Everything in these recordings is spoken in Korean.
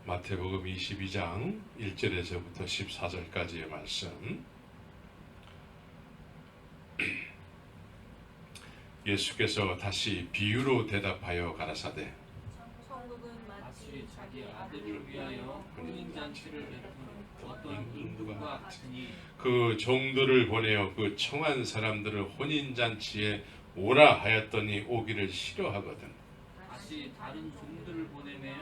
마태복음 22장 1절에서부터 14절까지의 말씀. 예수께서 다시 비유로 대답하여 가라사대 천국은 마치 자기 아들을 위하여 혼인잔치를 베푼 어떤 인부가 같으니 그 종들을 보내어 그 청한 사람들을 혼인잔치에 오라 하였더니 오기를 싫어하거든. 다시 다른 종들을 보내매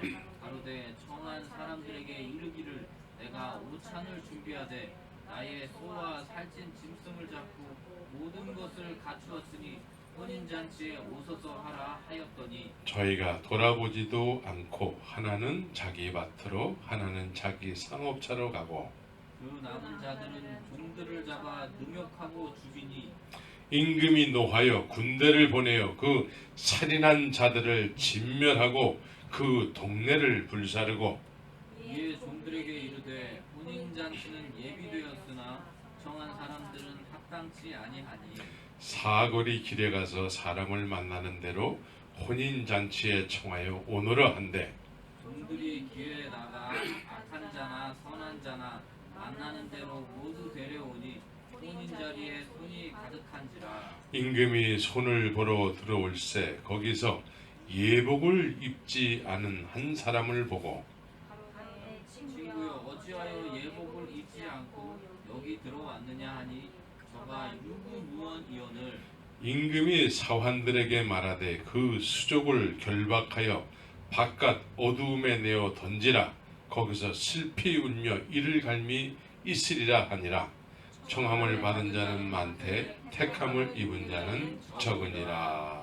가로되 청한 사람들에게 이르기를 내가 오찬을 준비하되 나의 소와 살찐 짐승을 잡고 모든 것을 갖추었으니 혼인잔치에 오소서 하라 하였더니 저희가 돌아보지도 않고 하나는 자기 밭으로 하나는 자기 상업차로 가고 그 남은 자들은 종들을 잡아 능욕하고 죽이니 임금이 노하여 군대를 보내어 그 살인한 자들을 진멸하고 그 동네를 불사르고 이에 종들에게 이르되 혼인잔치는 예비되었으나 청한 사람들은 합당치 아니하니 사거리 길에 가서 사람을 만나는 대로 혼인잔치에 청하여 오너라 한대. 종들이 길에 나가 악한 자나 선한 자나 만나는 대로 모두 데려오니 혼인자리에 손이 가득한지라. 임금이 손을 보러 들어올세 거기서 예복을 입지 않은 한 사람을 보고 가로되 친구여 어찌하여 예복을 입지 않고 여기 들어왔느냐 하니 저가 유구무원이오늘 임금이 사환들에게 말하되 그 수족을 결박하여 바깥 어두움에 내어 던지라. 거기서 슬피 울며 이를 갈미 있으리라 하니라. 청함을 받은 자는 많되 택함을 입은 자는 적으니라.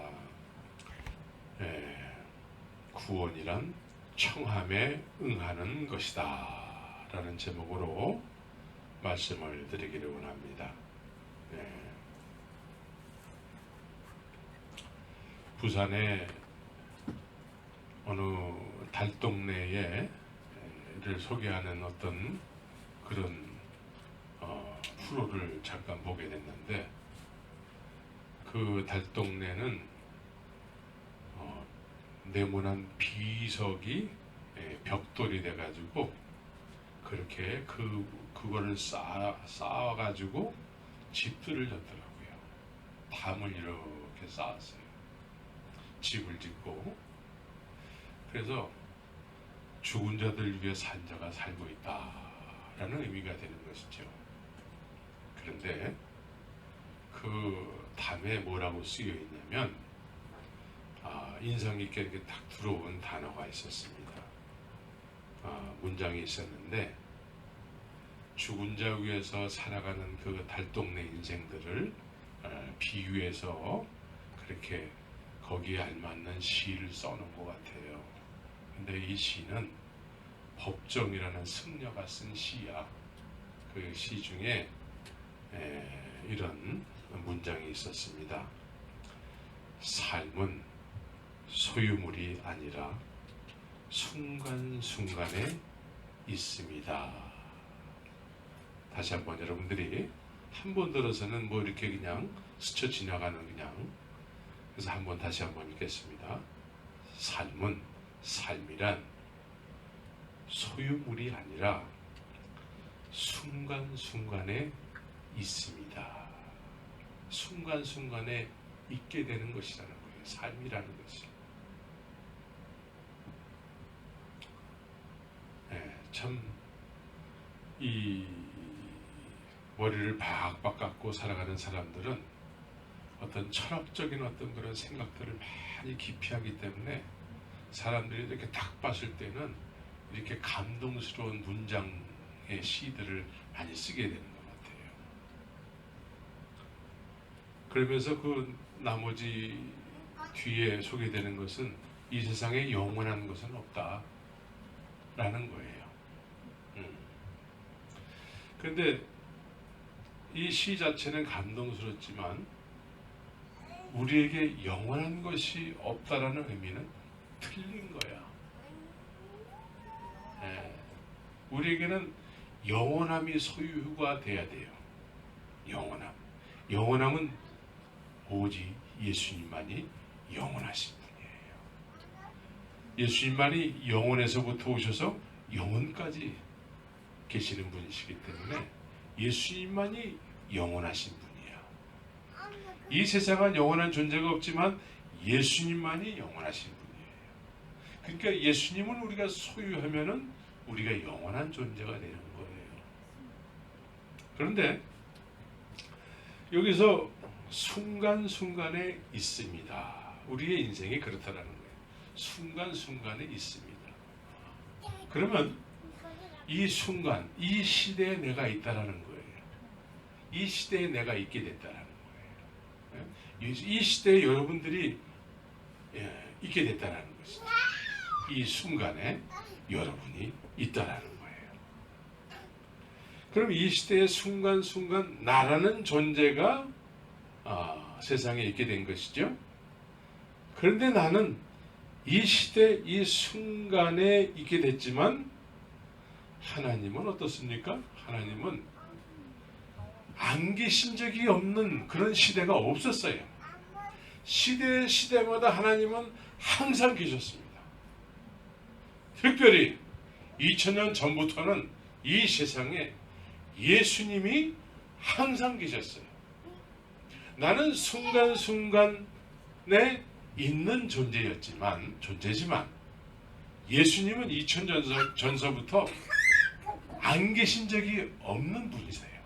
구원이란 청함에 응하는 것이다 라는 제목으로 말씀을 드리기를 원합니다. 부산의 어느 달동네에 를 소개하는 어떤 그런 프로를 잠깐 보게 됐는데, 그 달동네는 네모난 비석이 벽돌이 돼가지고 그렇게 그거를 쌓아가지고 집들을 졌더라고요. 담을 이렇게 쌓았어요. 집을 짓고. 그래서 죽은 자들 위해 산 자가 살고 있다라는 의미가 되는 것이죠. 그런데 그 담에 뭐라고 쓰여 있냐면 인상 깊게 이렇게 딱 들어온 단어가 있었습니다. 문장이 있었는데, 죽은 자 위에서 살아가는 그 달동네 인생들을 비유해서 그렇게 거기에 알맞는 시를 써놓은 것 같아요. 근데 이 시는 법정이라는 승려가 쓴 시야. 그 시 중에 이런 문장이 있었습니다. 삶은 소유물이 아니라 순간순간에 있습니다. 다시 한번 여러분들이 한 번 들어서는 뭐 이렇게 그냥 스쳐 지나가는 그래서 한번 다시 한번 읽겠습니다. 삶이란 소유물이 아니라 순간순간에 있습니다. 순간순간에 있게 되는 것이라는 거예요. 삶이라는 것이. 참 이 머리를 박박 깎고 살아가는 사람들은 어떤 철학적인 어떤 그런 생각들을 많이 기피하기 때문에 사람들이 이렇게 딱 봤을 때는 이렇게 감동스러운 문장의 시들을 많이 쓰게 되는 것 같아요. 그러면서 그 나머지 뒤에 소개되는 것은 이 세상에 영원한 것은 없다라는 거예요. 그런데 이 시 자체는 감동스럽지만 우리에게 영원한 것이 없다라는 의미는 틀린 거야. 우리에게는 영원함이 소유가 돼야 돼요. 영원함은 오직 예수님만이 영원하신 분이에요. 예수님만이 영원에서부터 오셔서 영원까지 계시는 분이시기 때문에 예수님만이 영원하신 분이에요. 이 세상은 영원한 존재가 없지만 예수님만이 영원하신 분이에요. 그러니까 예수님을 우리가 소유하면은 우리가 영원한 존재가 되는 거예요. 그런데 여기서 순간순간에 있습니다. 우리의 인생이 그렇다라는 거예요. 순간순간에 있습니다. 그러면 이 순간, 이 시대에 내가 있다라는 거예요. 이 시대에 내가 있게 됐다라는 거예요. 이 시대에 여러분들이 있게 됐다라는 것이죠. 이 순간에 여러분이 있다라는 거예요. 그럼 이 시대의 순간순간 나라는 존재가 세상에 있게 된 것이죠. 그런데 나는 이 시대, 이 순간에 있게 됐지만 하나님은 어떻습니까? 하나님은 안 계신 적이 없는 그런 시대가 없었어요. 시대마다 하나님은 항상 계셨습니다. 특별히 2000년 전부터는 이 세상에 예수님이 항상 계셨어요. 나는 순간순간에 있는 존재지만 예수님은 2000년 전서부터 안 계신 적이 없는 분이세요.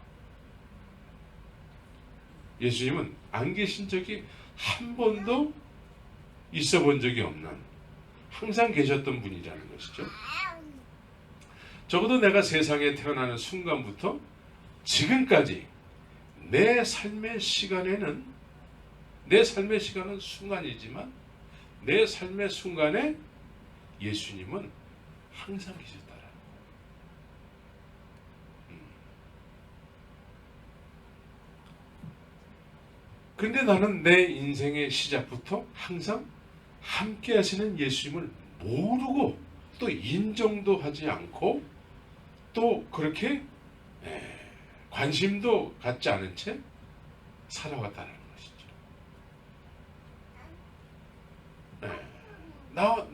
예수님은 안 계신 적이 한 번도 있어 본 적이 없는, 항상 계셨던 분이라는 것이죠. 적어도 내가 세상에 태어나는 순간부터 지금까지 내 삶의 시간은 순간이지만 내 삶의 순간에 예수님은 항상 계셨다라는 거예요. 그런데 나는 내 인생의 시작부터 항상 함께 하시는 예수님을 모르고 또 인정도 하지 않고 또 그렇게 관심도 갖지 않은 채 살아왔다는 것이죠.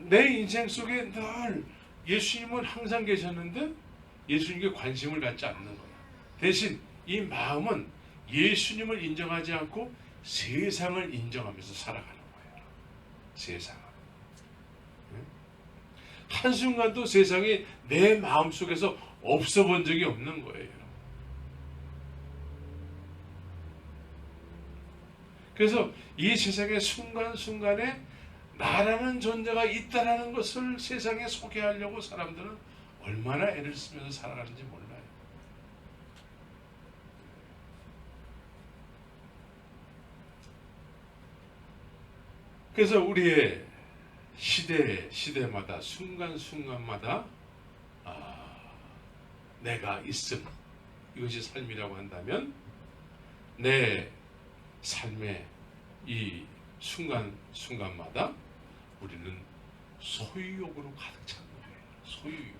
내 인생 속에 늘 예수님은 항상 계셨는데 예수님께 관심을 갖지 않는 거예요. 대신 이 마음은 예수님을 인정하지 않고 세상을 인정하면서 살아가는 거예요. 세상을. 한순간도 세상이 내 마음속에서 없어 본 적이 없는 거예요. 그래서 이 세상의 순간순간에 나라는 존재가 있다라는 것을 세상에 소개하려고 사람들은 얼마나 애를 쓰면서 살아가는지 몰라요. 그래서 우리의 시대마다 순간순간마다 내가 있음, 이것이 삶이라고 한다면 내 삶의 이 순간마다 우리는 소유욕으로 가득 찬 거예요. 소유욕.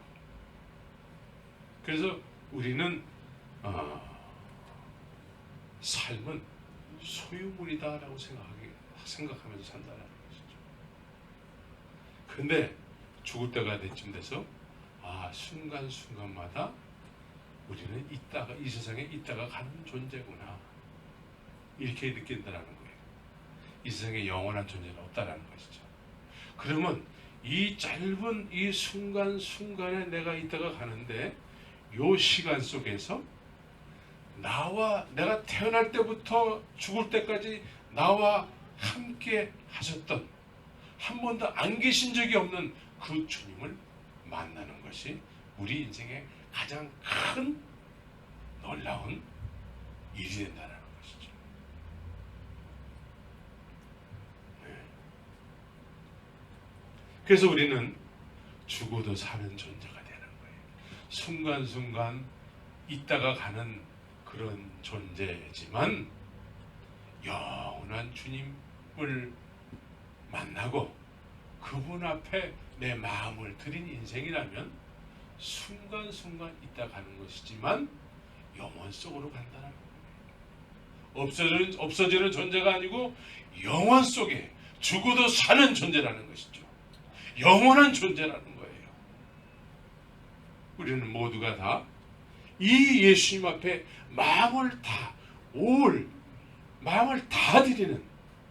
그래서 우리는 삶은 소유물이다라고 생각하면서 산다라는 것이죠. 근데 죽을 때가 때쯤 돼서 순간순간마다 우리는 이 세상에 있다가 가는 존재구나, 이렇게 느낀다라는 거예요. 이 세상에 영원한 존재는 없다라는 것이죠. 그러면 이 짧은 이 순간순간에 내가 있다가 가는데 이 시간 속에서 내가 태어날 때부터 죽을 때까지 나와 함께 하셨던, 한 번도 안 계신 적이 없는 그 주님을 만나는 것이 우리 인생의 가장 큰 놀라운 일이 된다는 것이죠. 그래서 우리는 죽어도 사는 존재가 되는 거예요. 순간순간 있다가 가는 그런 존재지만 영원한 주님을 만나고 그분 앞에 내 마음을 드린 인생이라면 순간순간 있다 가는 것이지만 영원 속으로 간다는 거예요. 없어지는 존재가 아니고 영원 속에 죽어도 사는 존재라는 것이죠. 영원한 존재라는 거예요. 우리는 모두가 다 이 예수님 앞에 마음을 다 드리는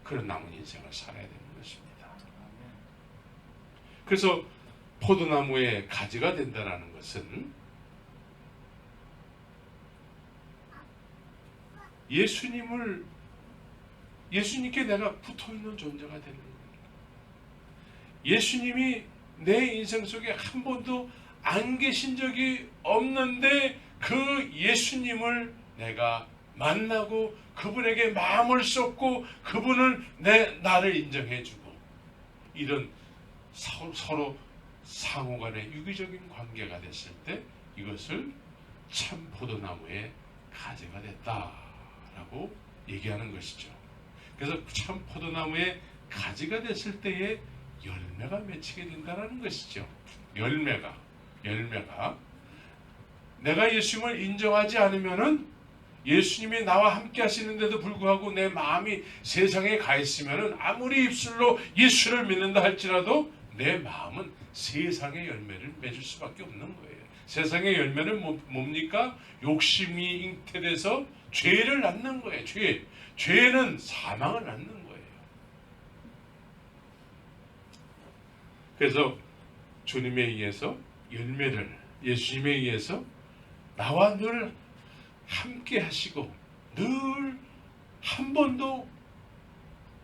그런 남은 인생을 살아야 되는 것입니다. 그래서 포도나무의 가지가 된다는 것은 예수님께 내가 붙어있는 존재가 되는 거예요. 예수님이 내 인생 속에 한 번도 안 계신 적이 없는데 그 예수님을 내가 만나고 그분에게 마음을 쏟고 그분을 나를 인정해주고 이런 서로 상호간의 유기적인 관계가 됐을 때 이것을 참 포도나무의 가지가 됐다라고 얘기하는 것이죠. 그래서 참 포도나무의 가지가 됐을 때에 열매가 맺히게 된다는 것이죠. 열매가 내가 예수님을 인정하지 않으면은 예수님이 나와 함께 하시는데도 불구하고 내 마음이 세상에 가 있으면은 아무리 입술로 예수를 믿는다 할지라도 내 마음은 세상의 열매를 맺을 수밖에 없는 거예요. 세상의 열매는 뭡니까? 욕심이 잉태돼서 죄를 낳는 거예요. 죄는 사망을 낳는 거예요. 그래서 주님에 의해서 예수님에 의해서 나와 늘 함께 하시고 늘 한 번도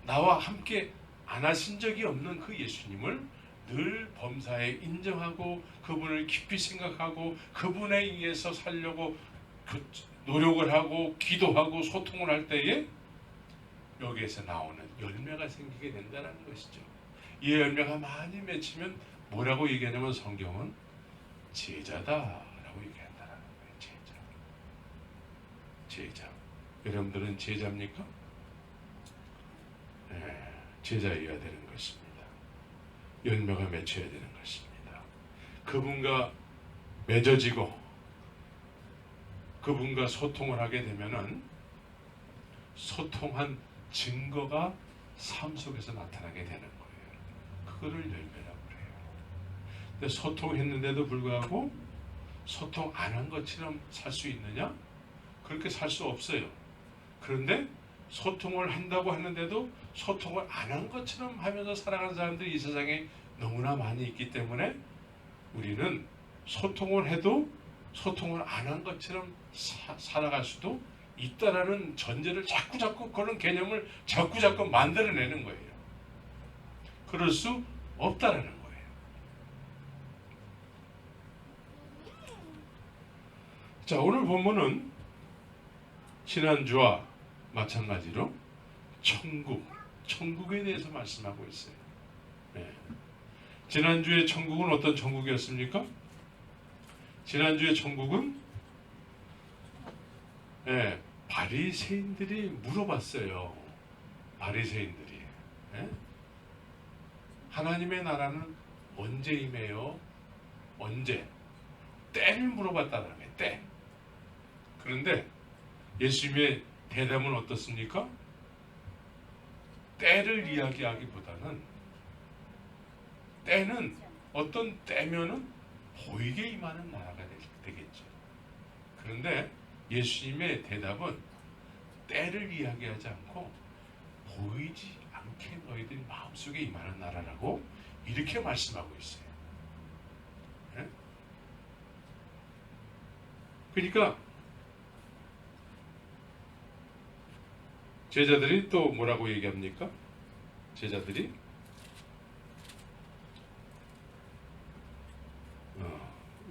나와 함께 안 하신 적이 없는 그 예수님을 늘 범사에 인정하고 그분을 깊이 생각하고 그분에 의해서 살려고 노력을 하고 기도하고 소통을 할 때에 여기에서 나오는 열매가 생기게 된다는 것이죠. 이 열매가 많이 맺히면 뭐라고 얘기하냐면 성경은 제자다라고 얘기한다는 거예요. 제자. 여러분들은 제자입니까? 네, 제자여야 되는 것입니다. 열매가 맺혀야 되는 것입니다. 그분과 맺어지고 그분과 소통을 하게 되면은 소통한 증거가 삶 속에서 나타나게 되는 거예요. 그거를 열매라고 그래요. 근데 소통했는데도 불구하고 소통 안 한 것처럼 살 수 있느냐? 그렇게 살 수 없어요. 그런데 소통을 한다고 하는데도 소통을 안 한 것처럼 하면서 살아가는 사람들이 이 세상에 너무나 많이 있기 때문에 우리는 소통을 해도 소통을 안 한 것처럼 살아갈 수도 있다라는 전제를 자꾸 그런 개념을 자꾸 만들어내는 거예요. 그럴 수 없다라는 거예요. 자, 오늘 본문은 지난주와 마찬가지로 천국에 대해서 말씀하고 있어요. 네. 지난주에 천국은 어떤 천국이었습니까? 지난주에 천국은 바리새인들이 물어봤어요. 바리새인들이 하나님의 나라는 언제 임해요? 언제? 때를 물어봤다는 거예요. 때. 그런데 예수님의 대답은 어떻습니까? 때를 이야기하기보다는 때는 어떤 때면은 보이게 임하는 나라가 되겠죠. 그런데 예수님의 대답은 때를 이야기하지 않고 보이지 않게 너희들 마음속에 임하는 나라라고 이렇게 말씀하고 있어요. 네? 그러니까 제자들이 또 뭐라고 얘기합니까? 제자들이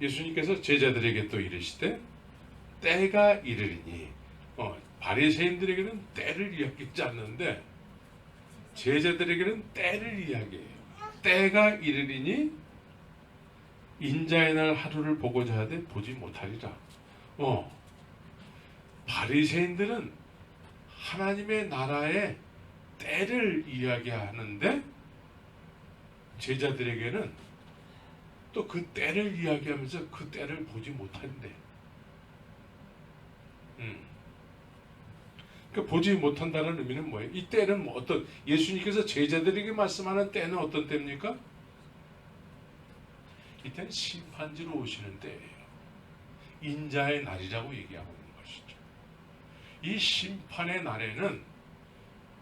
예수님께서 제자들에게 또 이르시되 때가 이르리니 바리새인들에게는 때를 이야기하지 않는데 제자들에게는 때를 이야기해요. 때가 이르리니 인자의 날 하루를 보고자 하되 보지 못하리라. 바리새인들은 하나님의 나라의 때를 이야기하는데 제자들에게는 또 그 때를 이야기하면서 그 때를 보지 못한대. 그 보지 못한다는 의미는 뭐예요? 이 때는 어떤 예수님께서 제자들에게 말씀하는 때는 어떤 때입니까? 이때는 심판지로 오시는 때예요. 인자의 날이라고 얘기하고 있는 것이죠. 이 심판의 날에는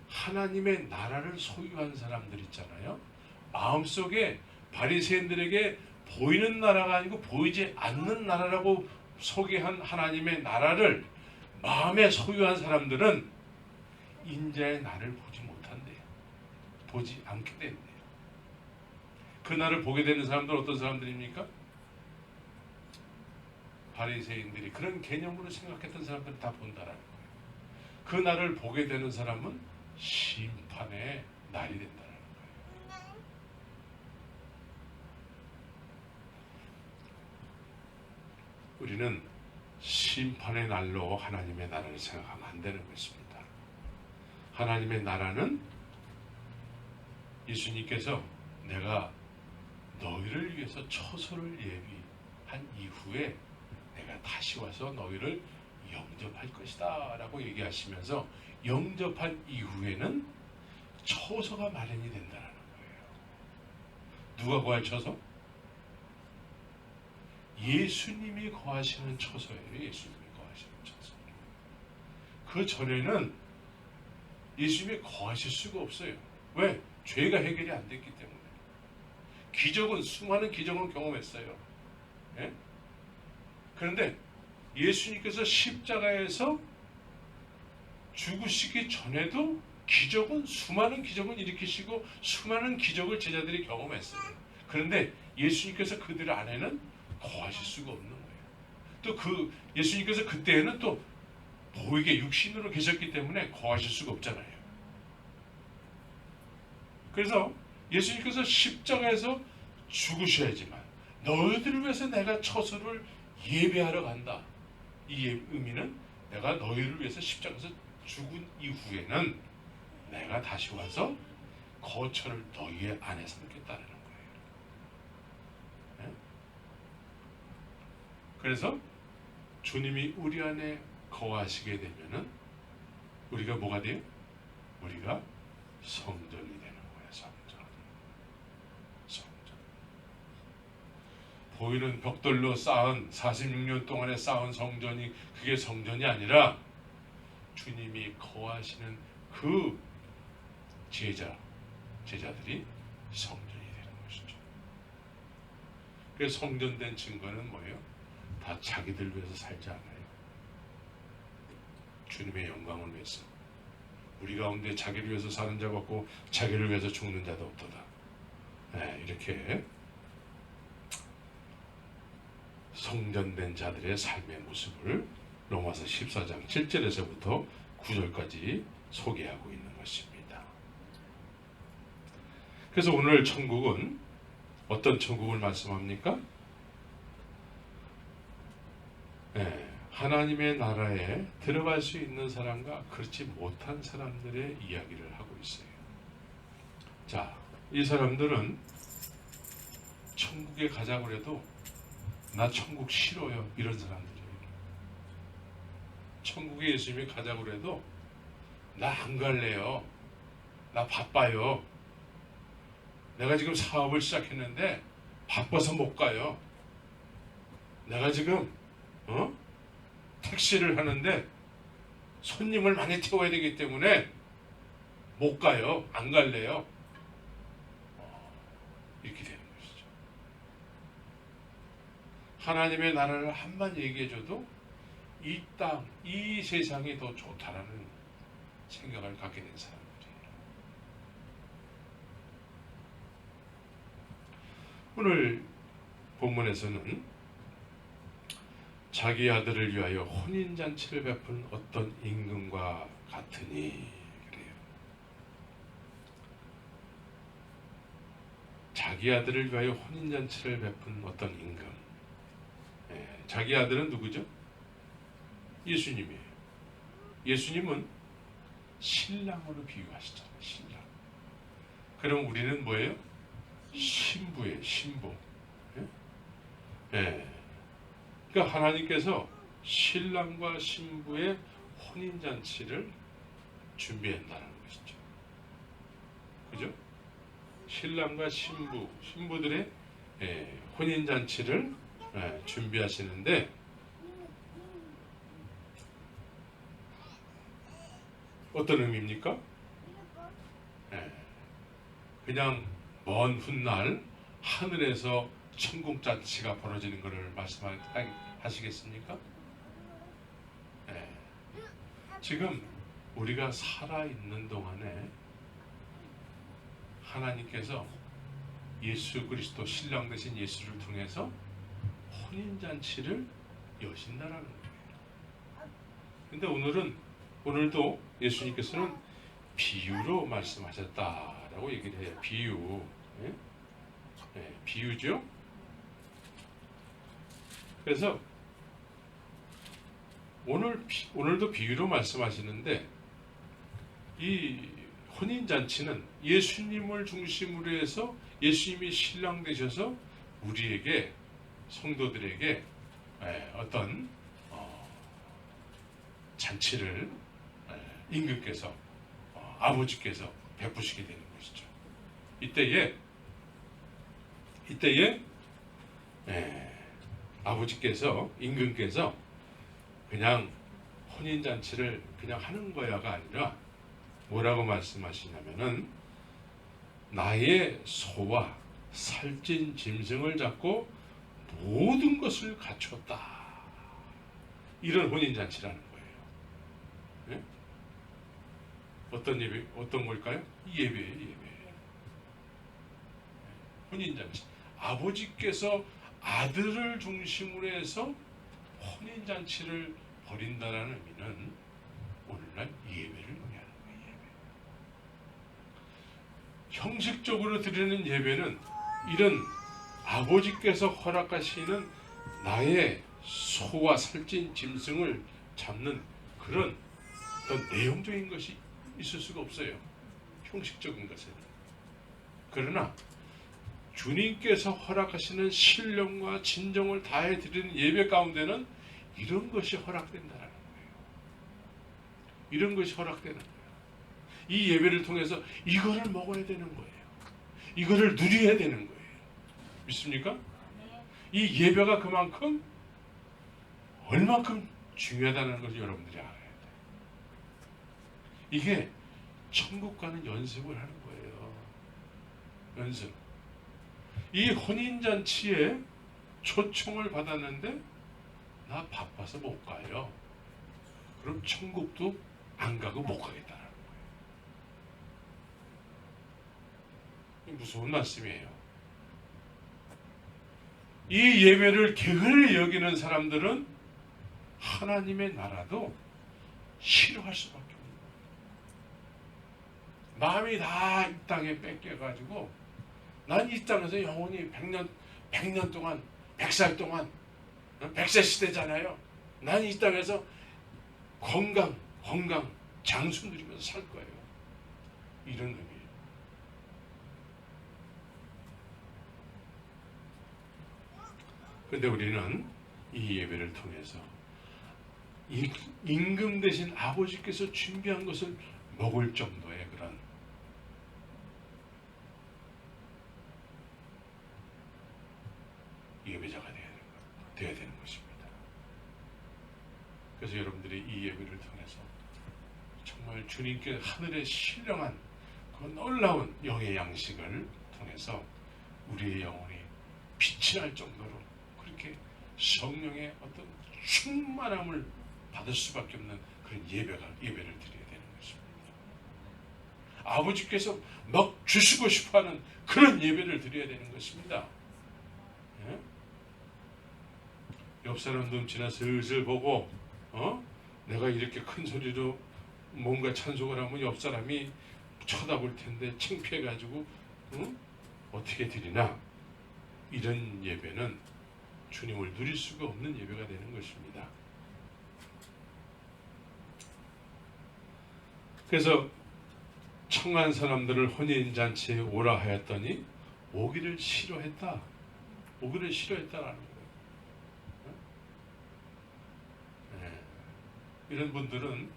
하나님의 나라를 소유한 사람들 있잖아요. 마음속에 바리새인들에게 보이는 나라가 아니고 보이지 않는 나라라고 소개한 하나님의 나라를 마음에 소유한 사람들은 인자의 날을 보지 못한대요. 보지 않게 된대요. 그 날을 보게 되는 사람들은 어떤 사람들입니까? 바리새인들이 그런 개념으로 생각했던 사람들은 다 본다라는 거예요. 그 날을 보게 되는 사람은 심판의 날이 된다는 거예요. 우리는 심판의 날로 하나님의 나라를 생각하면 안 되는 것입니다. 하나님의 나라는 예수님께서 내가 너희를 위해서 처소를 예비한 이후에 내가 다시 와서 너희를 영접할 것이다 라고 얘기하시면서 영접한 이후에는 처소가 마련이 된다는 거예요. 누가 거할 처소? 예수님이 거하시는 처소예요. 예수님이 거하시는 처소. 그 전에는 예수님이 거하실 수가 없어요. 왜? 죄가 해결이 안 됐기 때문에. 기적은, 수많은 기적을 경험했어요. 예? 그런데 예수님께서 십자가에서 죽으시기 전에도 기적은, 수많은 기적을 일으키시고 수많은 기적을 제자들이 경험했어요. 그런데 예수님께서 그들 안에는 거하실 수가 없는 거예요. 또 그 예수님께서 그때에는 또 보이게 육신으로 계셨기 때문에 거하실 수가 없잖아요. 그래서 예수님께서 십자가에서 죽으셔야지만 너희들을 위해서 내가 처소를 예배하러 간다. 이 의미는 내가 너희를 위해서 십자가에서 죽은 이후에는 내가 다시 와서 거처를 너희의 안에 삼겠다는 거예요. 네? 그래서 주님이 우리 안에 거하시게 되면은 우리가 뭐가 돼요? 우리가 성전이 되는 거예요. 성전. 보이는 벽돌로 쌓은 46년 동안에 쌓은 성전이 그게 성전이 아니라 주님이 거하시는 그 제자들이 성전이 되는 것이죠. 그래서 성전된 증거는 뭐예요? 다 자기들 위해서 살지 않아요. 주님의 영광을 위해서. 우리 가운데 자기를 위해서 사는 자가 없고 자기를 위해서 죽는 자도 없도다. 네, 이렇게 성전된 자들의 삶의 모습을 로마서 14장 7절에서부터 9절까지 소개하고 있는 것입니다. 그래서 오늘 천국은 어떤 천국을 말씀합니까? 네, 하나님의 나라에 들어갈 수 있는 사람과 그렇지 못한 사람들의 이야기를 하고 있어요. 자, 이 사람들은 천국에 가자고 해도 나 천국 싫어요. 이런 사람들이에요. 천국에 예수님이 가자고 해도 나 안 갈래요. 나 바빠요. 내가 지금 사업을 시작했는데 바빠서 못 가요. 내가 지금 택시를 하는데 손님을 많이 태워야 되기 때문에 못 가요. 안 갈래요. 이렇게 되는 것이죠. 하나님의 나라를 한번 얘기해줘도 이 땅, 이 세상이 더 좋다라는 생각을 갖게 된 사람들이에요. 오늘 본문에서는 자기 아들을 위하여 혼인잔치를 베푼 어떤 임금과 같으니 그래요. 자기 아들을 위하여 혼인잔치를 베푼 어떤 임금. 자기 아들은 누구죠? 예수님이에요. 예수님은 신랑으로 비유하시잖아요. 신랑. 그럼 우리는 뭐예요? 신부예요. 신부. 그러니까 하나님께서 신랑과 신부의 혼인잔치를 준비한다는 것이죠. 그죠? 신랑과 신부들의 혼인잔치를 준비하시는데 어떤 의미입니까? 그냥 먼 훗날 하늘에서 천국 잔치가 벌어지는 것을 말씀하시겠습니까? 지금 우리가 살아있는 동안에 하나님께서 예수 그리스도 신랑 되신 예수를 통해서 혼인잔치를 여신다라는 거예요. 근데 오늘도 예수님께서는 비유로 말씀하셨다라고 얘기를 해요. 비유. 비유죠. 그래서 오늘도 비유로 말씀하시는데 이 혼인잔치는 예수님을 중심으로 해서 예수님이 신랑 되셔서 우리에게 성도들에게 어떤 잔치를 임금께서 아버지께서 베푸시게 되는 것이죠. 이때에 아버지께서 임금께서 그냥 혼인잔치를 그냥 하는 거야가 아니라 뭐라고 말씀하시냐면은 나의 소와 살찐 짐승을 잡고 모든 것을 갖췄다. 이런 혼인잔치라는 거예요. 네? 어떤 걸까요? 예배예요. 혼인잔치. 아버지께서 아들을 중심으로 해서 혼인잔치를 벌인다라는 의미는 오늘날 예배를 의미하는 거예요. 예배. 형식적으로 드리는 예배는 이런 아버지께서 허락하시는 나의 소와 살찐 짐승을 잡는 그런 어떤 내용적인 것이 있을 수가 없어요. 형식적인 것에는. 그러나 주님께서 허락하시는 신령과 진정을 다해 드리는 예배 가운데는 이런 것이 허락된다는 거예요. 이런 것이 허락되는 거예요. 이 예배를 통해서 이거를 먹어야 되는 거예요. 이거를 누려야 되는 거예요. 믿습니까? 이 예배가 그만큼 얼만큼 중요하다는 것을 여러분들이 알아야 돼요. 이게 천국 가는 연습을 하는 거예요. 연습. 이 혼인잔치에 초청을 받았는데 나 바빠서 못 가요. 그럼 천국도 안 가고 못 가겠다는 거예요. 무서운 말씀이에요. 이 예배를 게으르게 여기는 사람들은 하나님의 나라도 싫어할 수밖에 없는 거예요. 마음이 다 이 땅에 뺏겨가지고 난 이 땅에서 영원히 100년 동안 100살 동안 100세 시대잖아요. 난 이 땅에서 건강 장수 누리면서 살 거예요. 이런 의미예요. 그런데 우리는 이 예배를 통해서 임금 대신 아버지께서 준비한 것을 먹을 정도의 그런 예배자가 되어야 되는 것입니다. 그래서 여러분들이 이 예배를 통해서 정말 주님께 하늘의 신령한 그 놀라운 영의 양식을 통해서 우리의 영혼이 빛이 날 정도로 그렇게 성령의 어떤 충만함을 받을 수밖에 없는 그런 예배를 드려야 되는 것입니다. 아버지께서 막 주시고 싶어하는 그런 예배를 드려야 되는 것입니다. 예? 옆 사람 눈치나 슬슬 보고 내가 이렇게 큰 소리로 뭔가 찬송을 하면 옆 사람이 쳐다볼 텐데 창피해가지고 어떻게 드리나. 이런 예배는 주님을 누릴 수가 없는 예배가 되는 것입니다. 그래서 청한 사람들을 혼인잔치에 오라 하였더니 오기를 싫어했다라는 거예요. 이런 분들은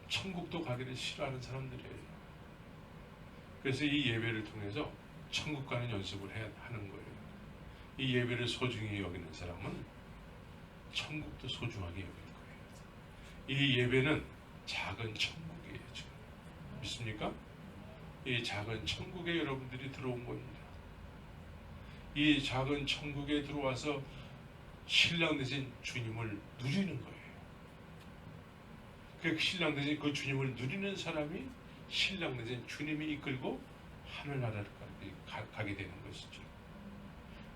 천국도 가기를 싫어하는 사람들이에요. 그래서 이 예배를 통해서 천국 가는 연습을 하는 거예요. 이 예배를 소중히 여기는 사람은 천국도 소중하게 여길 거예요. 이 예배는 작은 천국이에요. 지금. 믿습니까? 이 작은 천국에 여러분들이 들어온 겁니다. 이 작은 천국에 들어와서 신랑 되신 주님을 누리는 거예요. 그 신랑 되신 그 주님을 누리는 사람이 신랑 되신 주님이 이끌고 하늘나라를 가게 되는 것이죠.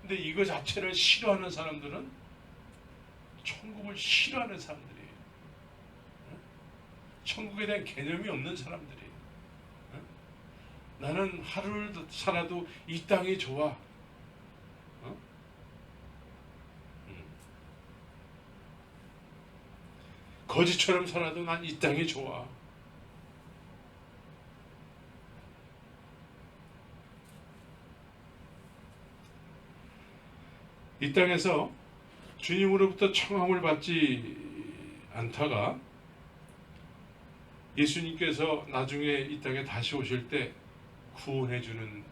근데 이거 자체를 싫어하는 사람들은 천국을 싫어하는 사람들이에요. 천국에 대한 개념이 없는 사람들이에요. 나는 하루를 살아도 이 땅이 좋아. 거지처럼 살아도 난 이 땅이 좋아. 이 땅에서 주님으로부터 청함을 받지 않다가 예수님께서 나중에 이 땅에 다시 오실 때 구원해주는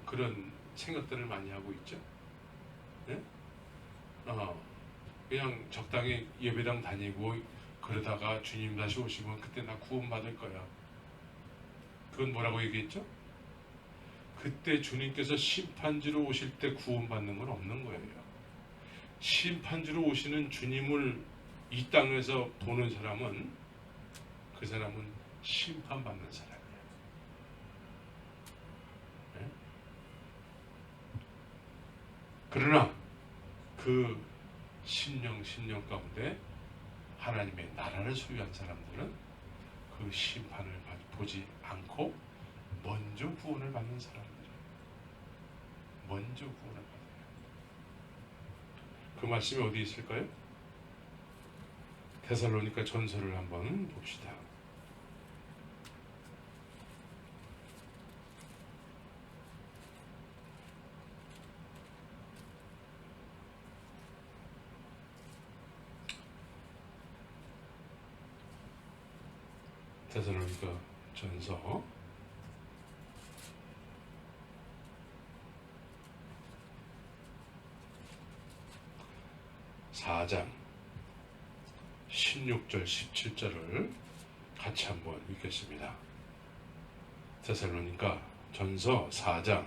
그런 생각들을 많이 하고 있죠. 네? 그냥 적당히 예배당 다니고 그러다가 주님 다시 오시면 그때 나 구원받을 거야. 그건 뭐라고 얘기했죠? 그때 주님께서 심판지로 오실 때 구원받는 건 없는 거예요. 심판지로 오시는 주님을 이 땅에서 보는 사람은 그 사람은 심판받는 사람이에요. 네? 그러나 그 심령 가운데 하나님의 나라를 소유한 사람들은 그 심판을 보지 않고 먼저 구원을 받는 사람들이에요. 먼저 구원을 받아요. 그 말씀이 어디 있을까요? 데살로니가 전서를 한번 봅시다. 데살로니가 전서 4장 16절 17절을 같이 한번 읽겠습니다. 데살로니가 전서 4장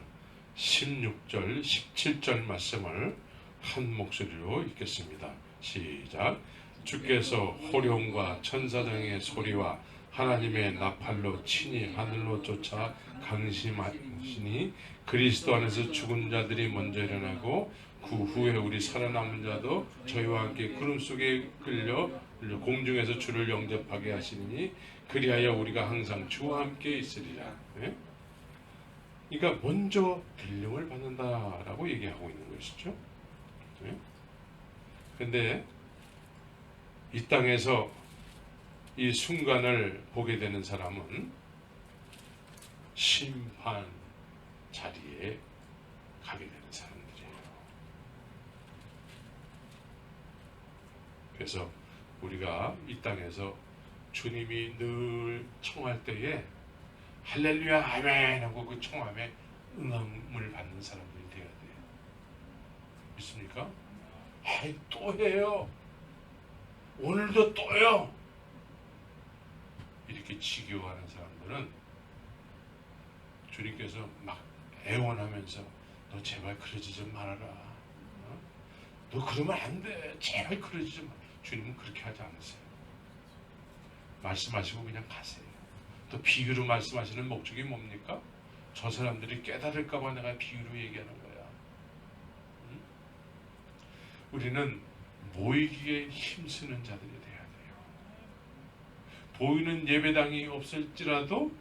16절 17절 말씀을 한 목소리로 읽겠습니다. 시작. 주께서 호령과 천사장의 소리와 하나님의 나팔로 친히 하늘로 쫓아 강림하시니 그리스도 안에서 죽은 자들이 먼저 일어나고 그 후에 우리 살아남은 자도 저희와 함께 구름 속에 끌려 공중에서 주를 영접하게 하시니 그리하여 우리가 항상 주와 함께 있으리라. 네? 그러니까 먼저 들림을 받는다라고 얘기하고 있는 것이죠. 그런데 네? 이 땅에서 이 순간을 보게 되는 사람은 심판 자리에 가게 되는 사람들이에요. 그래서 우리가 이 땅에서 주님이 늘 청할 때에 할렐루야 아멘 하고 그 청함에 응함을 받는 사람들이 되어야 돼요. 믿습니까? 에이, 또 해요. 오늘도 또요. 이렇게 지겨워하는 사람들은 주님께서 막 애원하면서 너 제발 그러지 좀 말아라. 너 그러면 안 돼. 제발 그러지 좀. 주님은 그렇게 하지 않으세요. 말씀하시고 그냥 가세요. 또 비유로 말씀하시는 목적이 뭡니까? 저 사람들이 깨달을까 봐 내가 비유로 얘기하는 거야. 우리는 모이기에 힘쓰는 자들이 돼야 돼요. 보이는 예배당이 없을지라도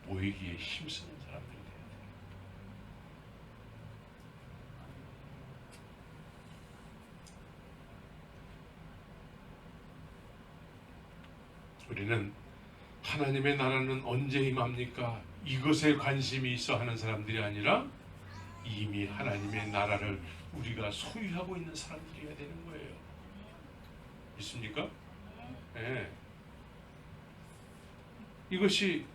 모이기에 힘쓰는 사람들이 돼야 돼요. 우리는 하나님의 나라는 언제 임합니까? 이것에 관심이 있어 하는 사람들이 아니라 이미 하나님의 나라를 우리가 소유하고 있는 사람들이어야 되는 거예요. 있습니까? 네. 이것이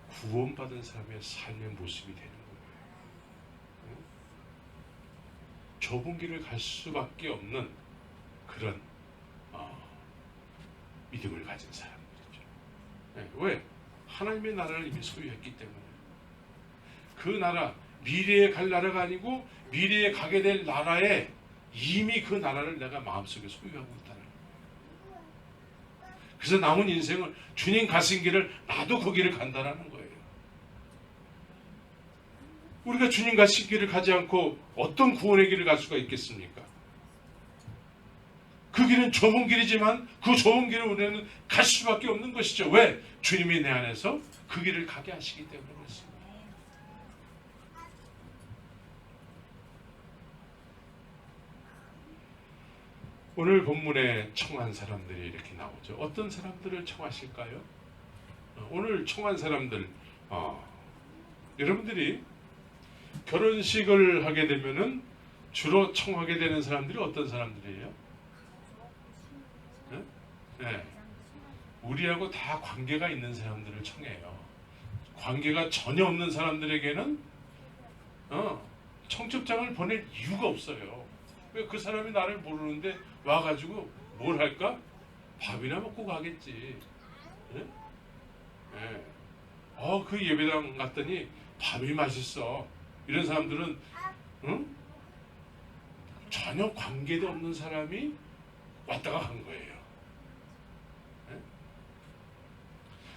구원받은 사람의 삶의 모습이 되는 거예요. 좁은 길을 갈 수밖에 없는 그런 믿음을 가진 사람들이죠. 왜? 하나님의 나라를 이미 소유했기 때문에. 그 나라, 미래에 갈 나라가 아니고 미래에 가게 될 나라에 이미 그 나라를 내가 마음속에 소유하고 있다는 거예요. 그래서 남은 인생을 주님 가신 길을 나도 그 길을 간다는 거예요. 우리가 주님 가신 길을 가지 않고 어떤 구원의 길을 갈 수가 있겠습니까? 그 길은 좁은 길이지만 그 좁은 길을 우리는 갈 수밖에 없는 것이죠. 왜? 주님이 내 안에서 그 길을 가게 하시기 때문에 그렇습니다. 오늘 본문에 청한 사람들이 이렇게 나오죠. 어떤 사람들을 청하실까요? 오늘 청한 사람들, 여러분들이 결혼식을 하게 되면은 주로 청하게 되는 사람들이 어떤 사람들이에요? 네. 우리하고 다 관계가 있는 사람들을 청해요. 관계가 전혀 없는 사람들에게는 청첩장을 보낼 이유가 없어요. 그 사람이 나를 모르는데 와가지고 뭘 할까? 밥이나 먹고 가겠지. 네? 네. 그 예배당 갔더니 밥이 맛있어. 이런 사람들은 전혀 관계도 없는 사람이 왔다가 간 거예요. 네?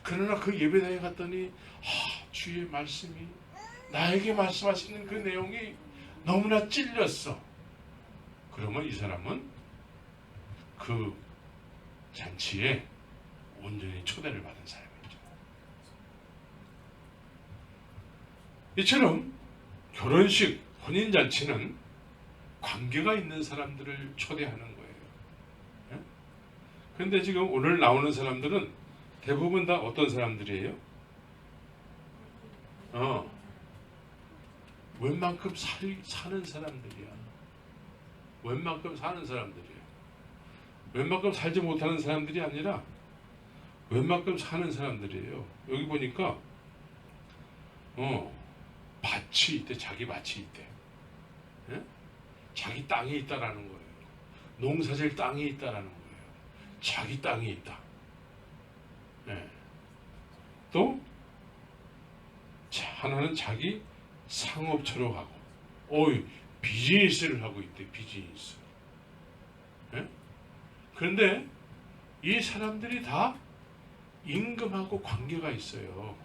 그러나 그 예배당에 갔더니 주의 말씀이 나에게 말씀하시는 그 내용이 너무나 찔렸어. 그러면 이 사람은 그 잔치에 온전히 초대를 받은 사람이죠. 이처럼 결혼식, 혼인잔치는 관계가 있는 사람들을 초대하는 거예요. 그런데 지금 오늘 나오는 사람들은 대부분 다 어떤 사람들이에요? 웬만큼 사는 사람들이야. 웬만큼 사는 사람들이에요. 웬만큼 살지 못하는 사람들이 아니라 웬만큼 사는 사람들이에요. 여기 보니까 밭이 있대. 자기 밭이 있대. 예? 자기 땅이 있다라는 거예요. 농사질 땅이 있다라는 거예요. 자기 땅이 있다. 예. 또 하나는 자기 상업처로 하고 비즈니스를 하고 있대. 비즈니스. 예? 그런데 이 사람들이 다 임금하고 관계가 있어요.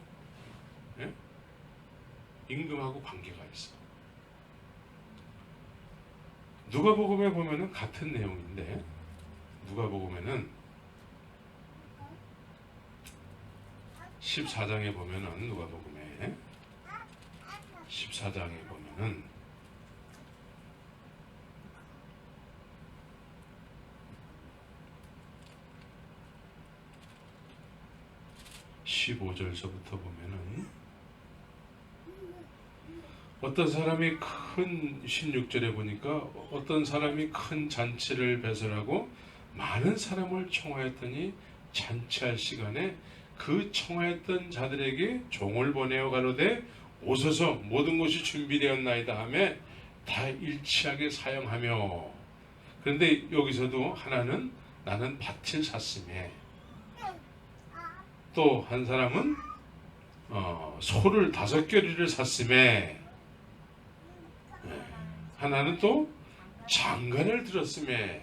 예? 임금하고 관계가 있어. 누가복음에 보면은 같은 내용인데, 누가복음에는 14장에 보면은, 누가복음에 14장에 보면은 15절서부터 보면은 어떤 사람이 큰 16절에 보니까 어떤 사람이 큰 잔치를 배설하고 많은 사람을 청하였더니 잔치할 시간에 그 청하였던 자들에게 종을 보내어 가로되 오소서 모든 것이 준비되었나이다 하며 다 일치하게 사용하며. 그런데 여기서도 하나는 나는 밭을 샀음에, 또 한 사람은 소를 5겨리를 샀음에, 하나는 또 장관을 들었음에,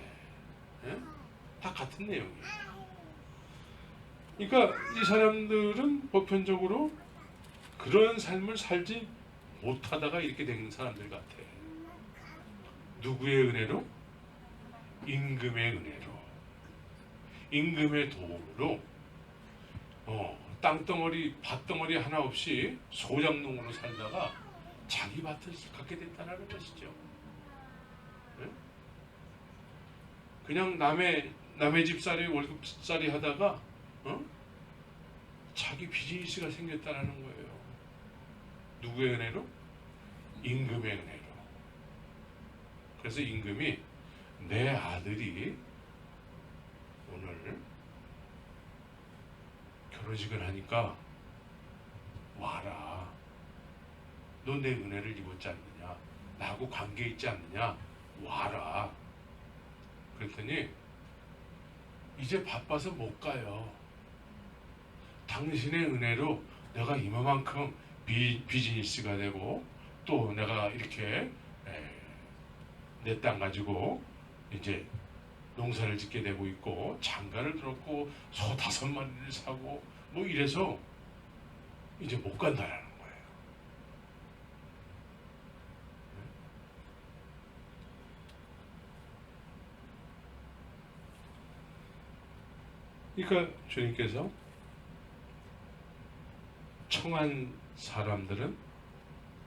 다 같은 내용이에요. 그러니까 이 사람들은 보편적으로 그런 삶을 살지 못하다가 이렇게 된 사람들 같아. 누구의 은혜로? 임금의 은혜로, 임금의 도움으로 땅덩어리, 밭덩어리 하나 없이 소작농으로 살다가 자기 밭을 갖게 됐다는 것이죠. 그냥 남의 집살이 월급살이 하다가 자기 비즈니스가 생겼다는 거예요. 누구의 은혜로? 임금의 은혜로. 그래서 임금이 내 아들이 오늘 결혼식을 하니까 와라. 너 내 은혜를 입었지 않느냐? 나하고 관계 있지 않느냐? 와라. 그랬더니 이제 바빠서 못 가요. 당신의 은혜로 내가 이만큼 비즈니스가 되고 또 내가 이렇게 내 땅 가지고 이제 농사를 짓게 되고 있고 장가를 들었고 소 5마리를 사고 뭐 이래서 이제 못 간다라는 거예요. 그러니까 주님께서 청한 사람들은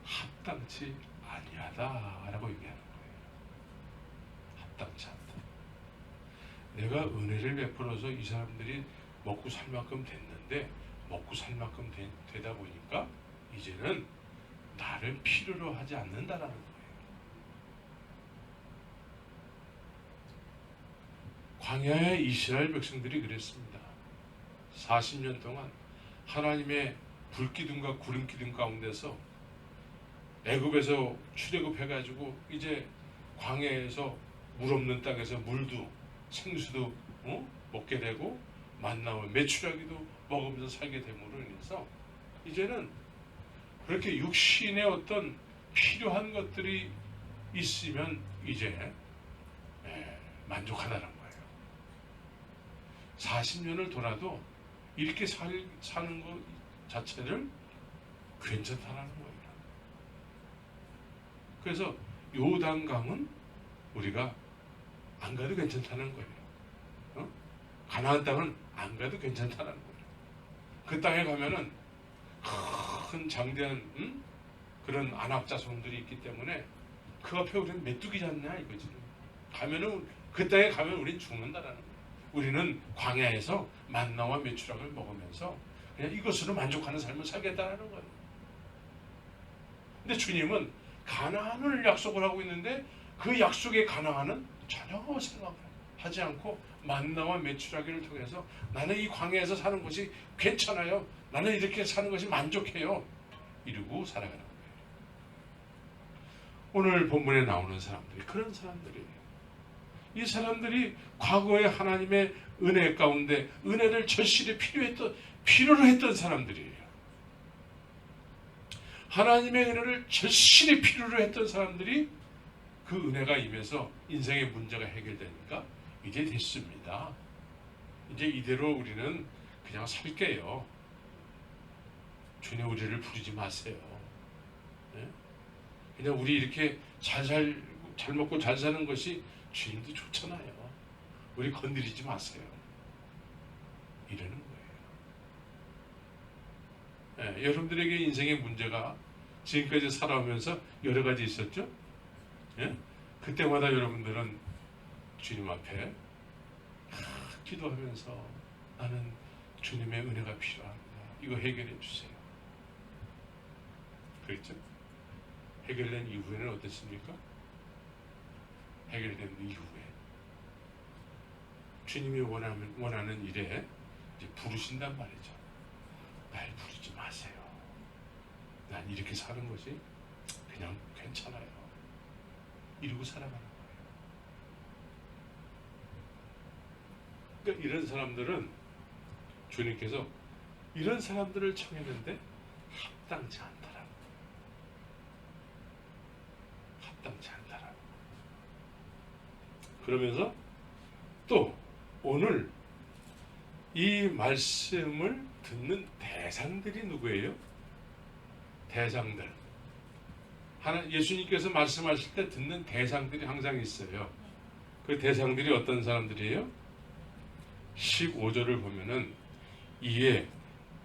합당치 아니하다라고 얘기하는 거예요. 합당치 않다. 내가 은혜를 베풀어서 이 사람들이 먹고 살 만큼 됐는데 먹고 살 만큼 되다 보니까 이제는 나를 필요로 하지 않는다라는 거예요. 광야의 이스라엘 백성들이 그랬습니다. 40년 동안 하나님의 불기둥과 구름기둥 가운데서 애굽에서 출애굽해가지고 이제 광야에서 물 없는 땅에서 물도 생수도 먹게 되고 만나와 메추라기도 먹으면서 살게 됨으로 인해서 이제는 그렇게 육신의 어떤 필요한 것들이 있으면 이제 만족하다는 거예요. 40년을 돌아도 이렇게 사는 것 자체를 괜찮다는 거예요. 그래서 요단강은 우리가 안 가도 괜찮다는 거예요. 가나안 땅은 안 가도 괜찮다는 거예요. 그 땅에 가면은 큰 장대한 그런 안악 자손들이 있기 때문에 그 앞에 우리는 메뚜기지 않냐 이거지. 가면은 그 땅에 가면 우리는 죽는다라는 거예요. 우리는 광야에서 만나와 메추락을 먹으면서 그냥 이것으로 만족하는 삶을 살겠다는 거예요. 근데 주님은 가나안을 약속을 하고 있는데 그 약속의 가나안은 전혀 생각을 하지 않고 만나와 메추라기를 통해서 나는 이 광야에서 사는 것이 괜찮아요. 나는 이렇게 사는 것이 만족해요. 이러고 살아가는 거예요. 오늘 본문에 나오는 사람들이 그런 사람들이에요. 이 사람들이 과거에 하나님의 은혜 가운데 은혜를 절실히 필요로 했던 사람들이에요. 하나님의 은혜를 절실히 필요로 했던 사람들이 그 은혜가 임해서 인생의 문제가 해결되니까 이제 됐습니다. 이제 이대로 우리는 그냥 살게요. 주님 우리를 부르지 마세요. 네? 그냥 우리 이렇게 잘 먹고 잘 사는 것이 주님도 좋잖아요. 우리 건드리지 마세요. 이러는 거예요. 네, 여러분들에게 인생의 문제가 지금까지 살아오면서 여러 가지 있었죠? 네? 그때마다 여러분들은 주님 앞에 기도하면서 나는 주님의 은혜가 필요합니다. 이거 해결해 주세요. 그랬죠? 해결된 이후에는 어땠습니까? 해결된 이후에 주님이 원하는 일에 이제 부르신단 말이죠. 날 부르지 마세요. 난 이렇게 사는 것이 그냥 괜찮아요. 이러고 살아가는 거예요. 그러니까 이런 사람들은 주님께서 이런 사람들을 청했는데 합당치 않다라는 거예요. 합당치 않다라는 거예요. 그러면서 또 오늘 이 말씀을 듣는 대상들이 누구예요? 대상들. 예수님께서 말씀하실 때 듣는 대상들이 항상 있어요. 그 대상들이 어떤 사람들이에요? 15절을 보면은 이에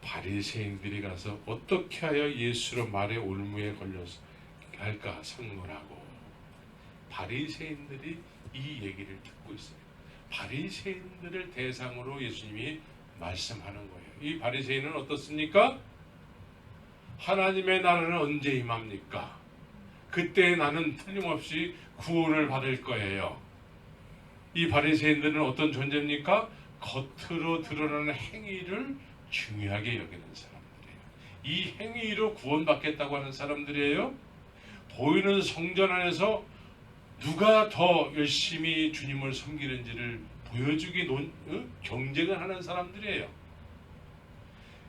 바리새인들이 가서 어떻게 하여 예수로 말의 올무에 걸려서 할까 상론하고 바리새인들이 이 얘기를 듣고 있어요. 바리새인들을 대상으로 예수님이 말씀하는 거예요. 이 바리새인은 어떻습니까? 하나님의 나라는 언제 임합니까? 그때 나는 틀림없이 구원을 받을 거예요. 이 바리새인들은 어떤 존재입니까? 겉으로 드러나는 행위를 중요하게 여기는 사람들이에요. 이 행위로 구원받겠다고 하는 사람들이에요. 보이는 성전 안에서 누가 더 열심히 주님을 섬기는지를 보여주기 경쟁을 하는 사람들이에요.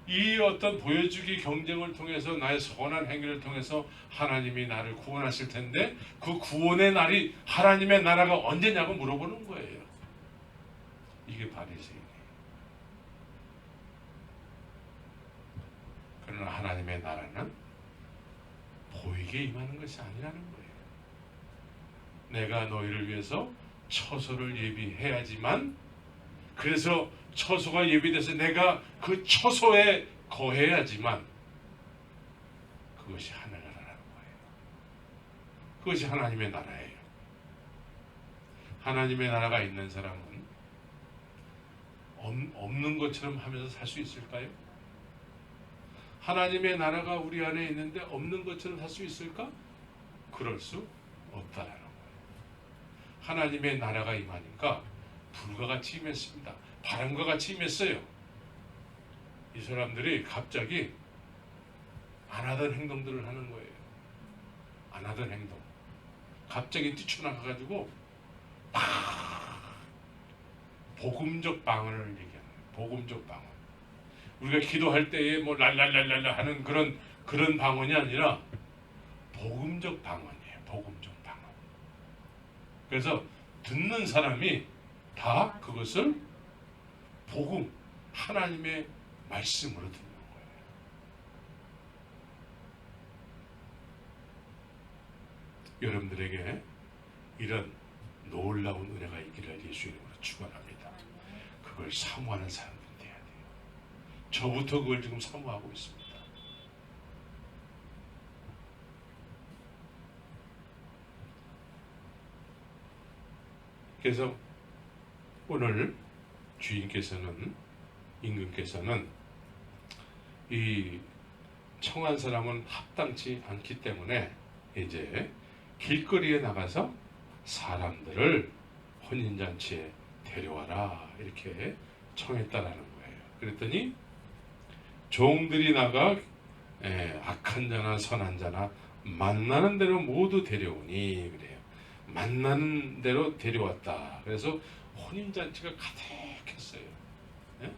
이 어떤 보여주기 경쟁을 통해서 나의 선한 행위를 통해서 하나님이 나를 구원하실 텐데 그 구원의 날이 하나님의 나라가 언제냐고 물어보는 거예요. 이게 바리새인이에요. 그러나 하나님의 나라는 보이게 임하는 것이 아니라는 거예요. 내가 너희를 위해서 처소를 예비해야지만, 그래서 처소가 예비돼서 내가 그 처소에 거해야지만 그것이 하늘나라라는 거예요. 그것이 하나님의 나라예요. 하나님의 나라가 있는 사람은 없는 것처럼 하면서 살 수 있을까요? 하나님의 나라가 우리 안에 있는데 없는 것처럼 살 수 있을까? 그럴 수 없다라는 거예요. 하나님의 나라가 임하니까 불과 같이 임했습니다. 바람과 같이 임했어요. 이 사람들이 갑자기 안 하던 행동들을 하는 거예요. 안 하던 행동. 갑자기 뛰쳐나가가지고 복음적 방언을 얘기하는 거예요. 복음적 방언. 우리가 기도할 때에 뭐 랄랄랄랄라 하는 그런 방언이 아니라 복음적 방언이에요. 복음적 방언. 그래서 듣는 사람이 다 그것을 복음, 하나님의 말씀으로 듣는 거예요. 여러분들에게 이런 놀라운 은혜가 있기를 예수 이름으로 축원합니다. 그걸 사모하는 사람들 돼야 돼요. 저부터 그걸 지금 사모하고 있습니다. 그래서 오늘 주인께서는, 임금께서는 이 청한 사람은 합당치 않기 때문에 이제 길거리에 나가서 사람들을 혼인잔치에 데려와라 이렇게 청했다라는 거예요. 그랬더니 종들이 나가 악한 자나 선한 자나 만나는 대로 모두 데려오니 그래요. 만나는 대로 데려왔다. 그래서 혼인잔치가 가득했어요. 예?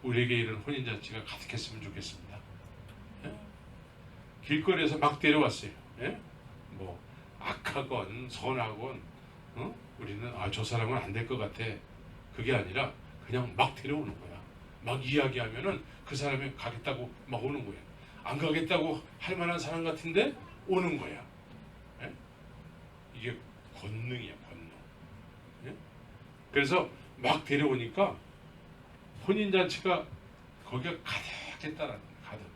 우리에게 이런 혼인잔치가 가득했으면 좋겠습니다. 예? 길거리에서 막 데려왔어요. 예? 뭐 악하건 선하건 우리는 저 사람은 안 될 것 같아. 그게 아니라 그냥 막 데려오는 거야. 막 이야기하면은 그 사람이 가겠다고 막 오는 거야. 안 가겠다고 할 만한 사람 같은데 오는 거야. 예? 이게 권능이야, 권능. 예? 그래서 막 데려오니까 혼인잔치가 거기가 가득했다라는 거야. 가득.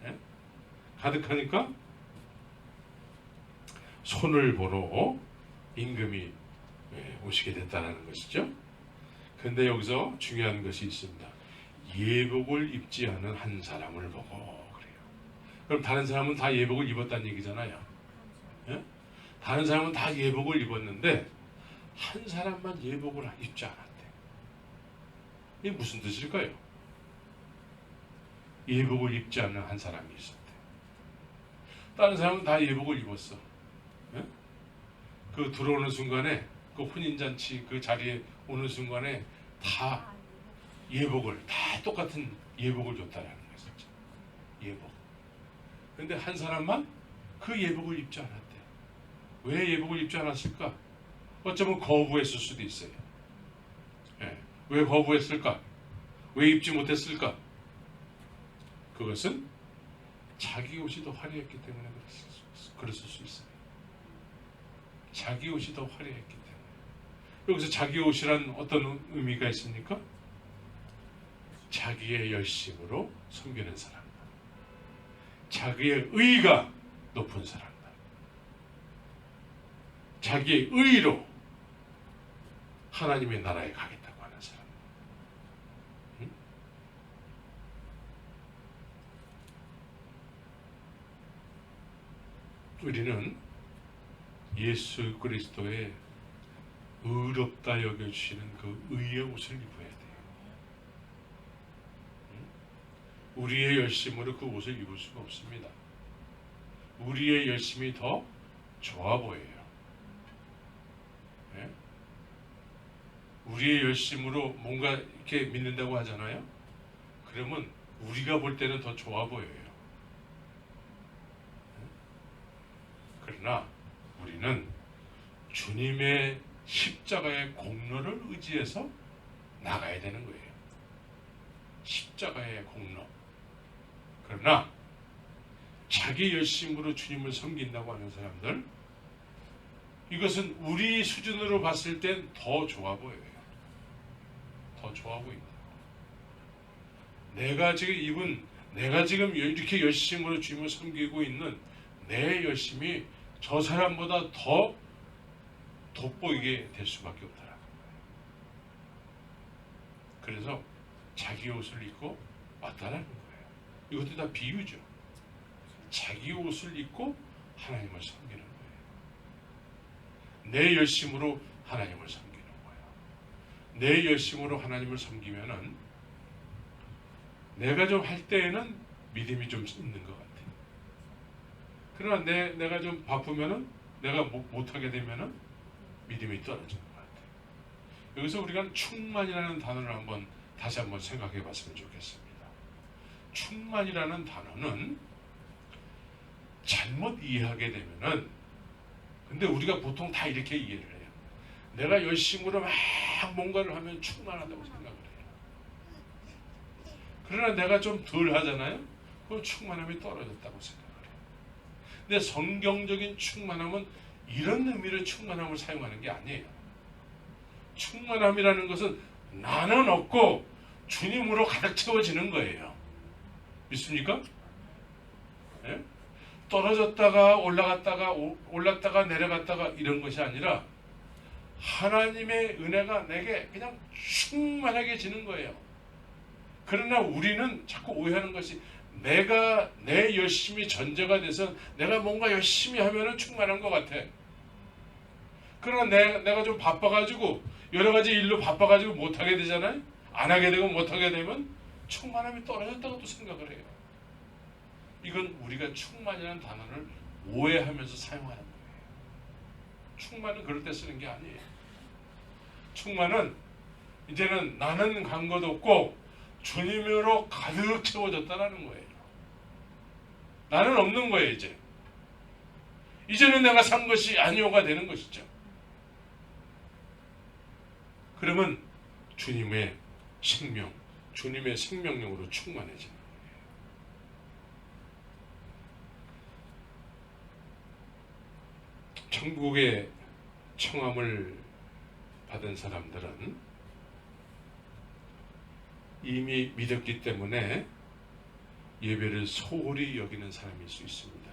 예? 가득하니까 손을 보러 임금이 오시게 됐다는 것이죠. 그런데 여기서 중요한 것이 있습니다. 예복을 입지 않은 한 사람을 보고 그래요. 그럼 다른 사람은 다 예복을 입었다는 얘기잖아요. 예? 다른 사람은 다 예복을 입었는데 한 사람만 예복을 입지 않았대. 이게 무슨 뜻일까요? 예복을 입지 않는 한 사람이 있었대. 다른 사람은 다 예복을 입었어. 예? 그 들어오는 순간에 그 혼인잔치 그 자리에 오는 순간에 다 예복을 다 똑같은 예복을 줬다라는 거죠. 예복. 그런데 한 사람만 그 예복을 입지 않았대. 왜 예복을 입지 않았을까? 어쩌면 거부했을 수도 있어요. 예. 왜 거부했을까? 왜 입지 못했을까? 그것은 자기 옷이 더 화려했기 때문에 그랬을 수 있어요. 자기 옷이 더 화려했기 때문에. 여기서 자기 옷이란 어떤 의미가 있습니까? 자기의 열심으로 섬기는 사람들, 자기의 의가 높은 사람들, 자기의 의로 하나님의 나라에 가겠다고 하는 사람. 응? 우리는 예수 그리스도의 의롭다 여겨주시는 그 의의 옷을 입어야 돼요. 우리의 열심으로 그 옷을 입을 수가 없습니다. 우리의 열심이 더 좋아 보여요. 네? 우리의 열심으로 뭔가 이렇게 믿는다고 하잖아요. 그러면 우리가 볼 때는 더 좋아 보여요. 그러나 우리는 주님의 십자가의 공로를 의지해서 나가야 되는 거예요. 십자가의 공로. 그러나 자기 열심으로 주님을 섬긴다고 하는 사람들, 이것은 우리 수준으로 봤을 땐 더 좋아 보여요. 더 좋아 보인다. 내가 지금 이렇게 열심으로 주님을 섬기고 있는 내 열심이 저 사람보다 더 돋보이게 될 수밖에 없더라. 그래서 자기 옷을 입고 왔다라는 거예요. 이것도 다 비유죠. 자기 옷을 입고 하나님을 섬기는 거예요. 내 열심으로 하나님을 섬기는 거예요. 내 열심으로 하나님을 섬기면은 내가 좀 할 때에는 믿음이 좀 있는 것 같아요. 그러나 내가 좀 바쁘면은, 내가 못하게 되면은 믿음이 떨어지는 것 같아요. 여기서 우리가 충만이라는 단어를 다시 한번 생각해 봤으면 좋겠습니다. 충만이라는 단어는 잘못 이해하게 되면은, 근데 우리가 보통 다 이렇게 이해를 해요. 내가 열심으로 막 뭔가를 하면 충만하다고 생각을 해요. 그러나 내가 좀 덜 하잖아요? 그 충만함이 떨어졌다고 생각을 해요. 근데 성경적인 충만함은 이런 의미로 충만함을 사용하는 게 아니에요. 충만함이라는 것은 나는 없고 주님으로 가득 채워지는 거예요. 믿습니까? 예? 떨어졌다가 올랐다가 내려갔다가 이런 것이 아니라 하나님의 은혜가 내게 그냥 충만하게 지는 거예요. 그러나 우리는 자꾸 오해하는 것이, 내 열심이 전제가 돼서 내가 뭔가 열심히 하면은 충만한 것 같아. 그러나 내가 좀 바빠가지고 여러 가지 일로 바빠가지고 못하게 되잖아요. 안 하게 되고 못하게 되면 충만함이 떨어졌다고 또 생각을 해요. 이건 우리가 충만이라는 단어를 오해하면서 사용하는 거예요. 충만은 그럴 때 쓰는 게 아니에요. 충만은 이제는 나는 간 것 없고 주님으로 가득 채워졌다라는 거예요. 나는 없는 거예요. 이제는 내가 산 것이 아니오가 되는 것이죠. 그러면 주님의 생명력으로 충만해지는 거예요. 천국의 청함을 받은 사람들은 이미 믿었기 때문에 예배를 소홀히 여기는 사람일 수 있습니다.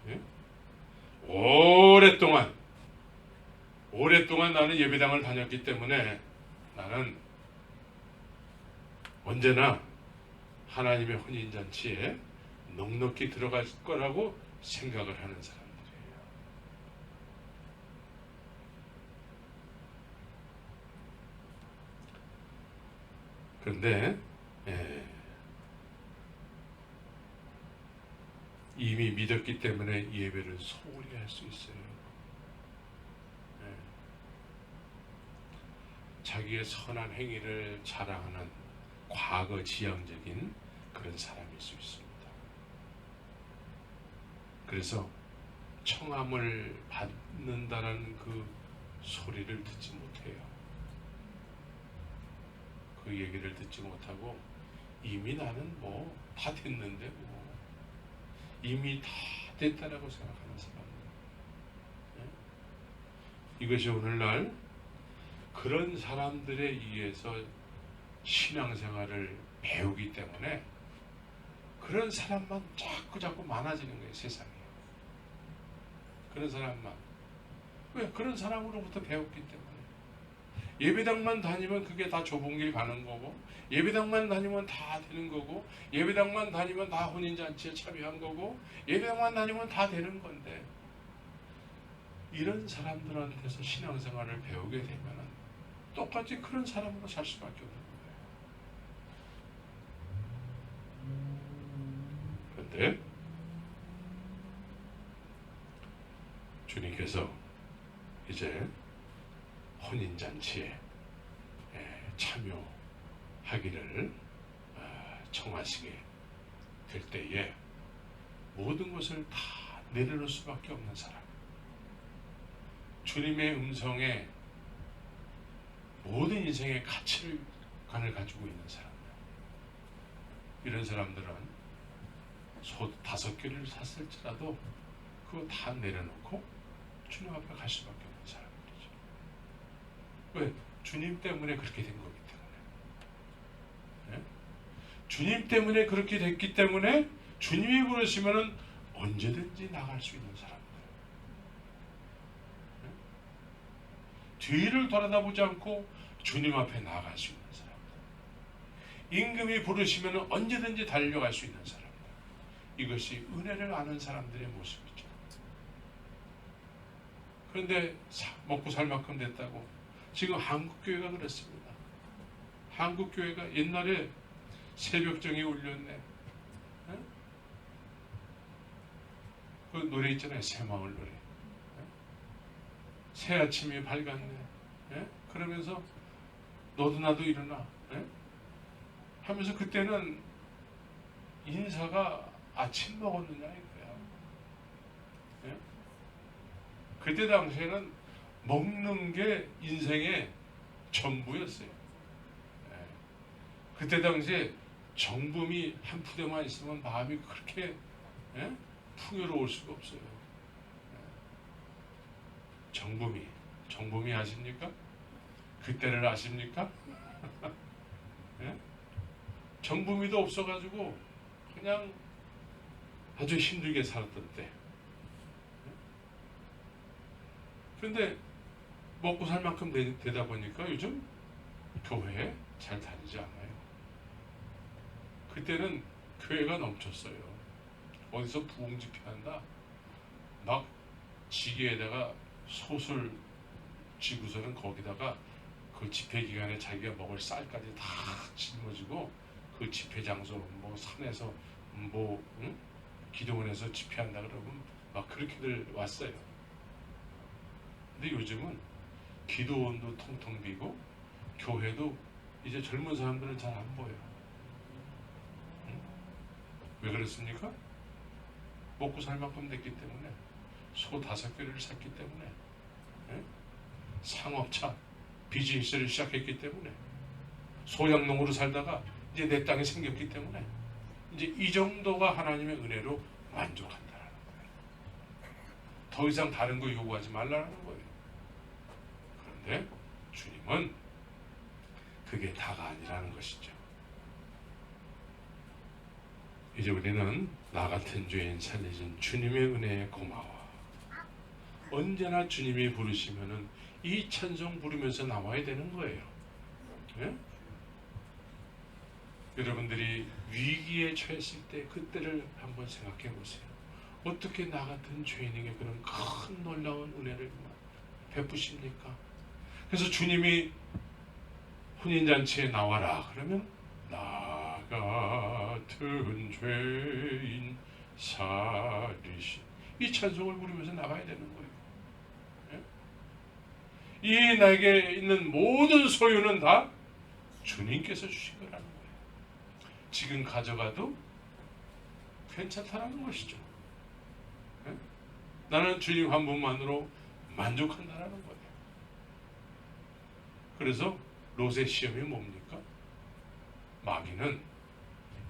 예? 오랫동안 나는 예배당을 다녔기 때문에 나는 언제나 하나님의 혼인잔치에 넉넉히 들어갈 거라고 생각을 하는 사람들이에요. 그런데 이미 믿었기 때문에 예배를 소홀히 할 수 있어요. 자기의 선한 행위를 자랑하는 과거 지향적인 그런 사람일 수 있습니다. 그래서 청함을 받는다는 그 소리를 듣지 못해요. 그 얘기를 듣지 못하고 이미 나는 다 됐는데 이미 다 됐다라고 생각하는 사람들. 이것이 오늘날 그런 사람들에 의해서 신앙생활을 배우기 때문에 그런 사람만 자꾸 많아지는 거예요. 세상에. 그런 사람만. 왜? 그런 사람으로부터 배웠기 때문에. 예배당만 다니면 그게 다 좁은 길 가는 거고, 예배당만 다니면 다 되는 거고, 예배당만 다니면 다 혼인잔치에 참여한 거고, 예배당만 다니면 다 되는 건데, 이런 사람들한테서 신앙생활을 배우게 되면 똑같이 그런 사람으로 살 수밖에 없는 거예요. 그런데 주님께서 이제 혼인잔치에 참여하기를 청하시게 될 때에 모든 것을 다 내려놓을 수밖에 없는 사람, 주님의 음성에 모든 인생의 가치관을 가지고 있는 사람들, 이런 사람들은 소 5개를 샀을지라도 그거 다 내려놓고 주님 앞에 갈 수밖에 없는 사람들이죠. 왜? 주님 때문에 그렇게 된 거기 때문에. 네? 주님 때문에 그렇게 됐기 때문에 주님이 부르시면은 언제든지 나갈 수 있는 사람들. 네? 뒤를 돌아다보지 않고 주님 앞에 나아갈 수 있는 사람들. 임금이 부르시면은 언제든지 달려갈 수 있는 사람들. 이것이 은혜를 아는 사람들의 모습이죠. 그런데 먹고 살 만큼 됐다고 지금 한국교회가 그렇습니다. 한국교회가 옛날에 새벽정이 울렸네. 네? 그 노래 있잖아요. 새마을 노래. 네? 새 아침이 밝았네. 네? 그러면서 너도 나도 일어나. 네? 하면서 그때는 인사가 아침 먹었느냐 이거야. 네? 그때 당시에는 먹는 게 인생의 전부였어요. 네. 그때 당시에 정금이 한 푸대만 있으면 마음이 그렇게 풍요로울 수가 없어요. 정금이 아십니까? 그때를 아십니까? 정금이도 없어가지고 그냥 아주 힘들게 살았던 때. 그런데 먹고 살 만큼 되다 보니까 요즘 교회에 잘 다니지 않아요. 그때는 교회가 넘쳤어요. 어디서 부흥 집회한다. 막 지게에다가 솥을 쥐고서는 거기다가 그 집회 기간에 자기가 먹을 쌀까지 다 짊어지고 그 집회 장소 뭐 산에서 기도원에서 집회한다 그러면 막 그렇게들 왔어요. 근데 요즘은 기도원도 텅텅 비고 교회도 이제 젊은 사람들은 잘 안 보여요. 왜 그렇습니까? 먹고 살 만큼 됐기 때문에, 소 5개를 샀기 때문에, 상업차 비즈니스를 시작했기 때문에, 소양농으로 살다가 이제 내 땅이 생겼기 때문에 이제 이 정도가 하나님의 은혜로 만족한다라는 거예요. 더 이상 다른 거 요구하지 말라는 거예요. 그런데 주님은 그게 다가 아니라는 것이죠. 이제 우리는 나 같은 죄인 살리신 주님의 은혜에 고마워. 언제나 주님이 부르시면은 이 찬송 부르면서 나와야 되는 거예요. 네? 여러분들이 위기에 처했을 때 그때를 한번 생각해 보세요. 어떻게 나 같은 죄인에게 그런 큰 놀라운 은혜를 베푸십니까? 그래서 주님이 혼인잔치에 나와라 그러면 나 같은 죄인 살리신 이 찬송을 부르면서 나가야 되는 거예요. 이 나에게 있는 모든 소유는 다 주님께서 주신 거라는 거예요. 지금 가져가도 괜찮다는 것이죠. 나는 주님 한 분만으로 만족한다는 거예요. 그래서 롯의 시험이 뭡니까? 마귀는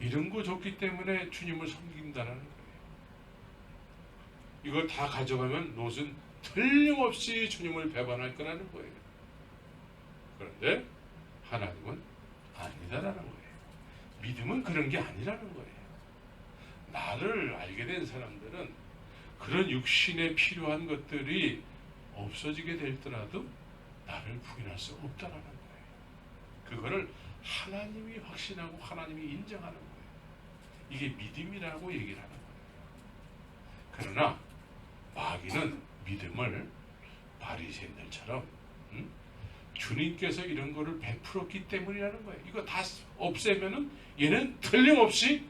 이런 거 줬기 때문에 주님을 섬긴다는 거예요. 이걸 다 가져가면 롯은 틀림없이 주님을 배반할 거라는 거예요. 그런데 하나님은 아니다라는 거예요. 믿음은 그런 게 아니라는 거예요. 나를 알게 된 사람들은 그런 육신에 필요한 것들이 없어지게 될더라도 나를 부인할 수 없다라는 거예요. 그거를 하나님이 확신하고 하나님이 인정하는 거예요. 이게 믿음이라고 얘기를 하는 거예요. 그러나 마귀는 믿음을 바리새인들처럼 주님께서 이런 거를 베풀었기 때문이라는 거예요. 이거 다 없애면은 얘는 틀림없이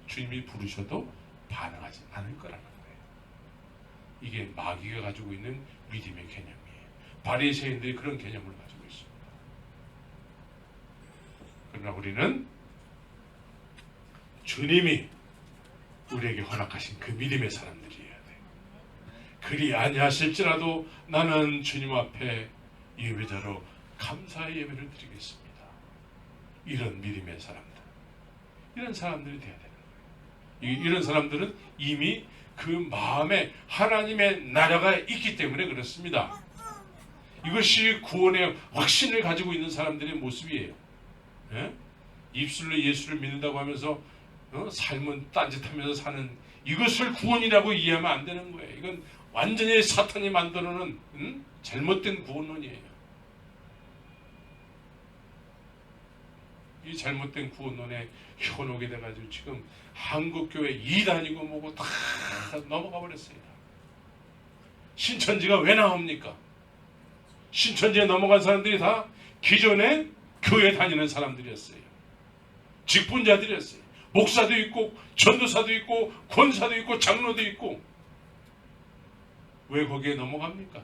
주님이 부르셔도 반응하지 않을 거라는 거예요. 이게 마귀가 가지고 있는 믿음의 개념이에요. 바리새인들이 그런 개념을 가지고 있습니다. 그러나 우리는 주님이 우리에게 허락하신 그 믿음의 사람들이어야 돼. 그리 아니하실지라도 나는 주님 앞에 예배자로 감사의 예배를 드리겠습니다. 이런 믿음의 사람들, 이런 사람들이 돼야 되는 거예요. 이런 사람들은 이미 그 마음에 하나님의 나라가 있기 때문에 그렇습니다. 이것이 구원의 확신을 가지고 있는 사람들의 모습이에요. 예? 입술로 예수를 믿는다고 하면서 삶은 딴짓하면서 사는 이것을 구원이라고 이해하면 안 되는 거예요. 이건 완전히 사탄이 만들어놓은 잘못된 구원론이에요. 이 잘못된 구원론에 현혹이 돼가지고 지금 한국교회 이단이고 뭐고 다 넘어가 버렸어요. 신천지가 왜 나옵니까? 신천지에 넘어간 사람들이 다 기존에 교회 다니는 사람들이었어요. 직분자들이었어요. 목사도 있고 전도사도 있고 권사도 있고 장로도 있고. 왜 거기에 넘어갑니까?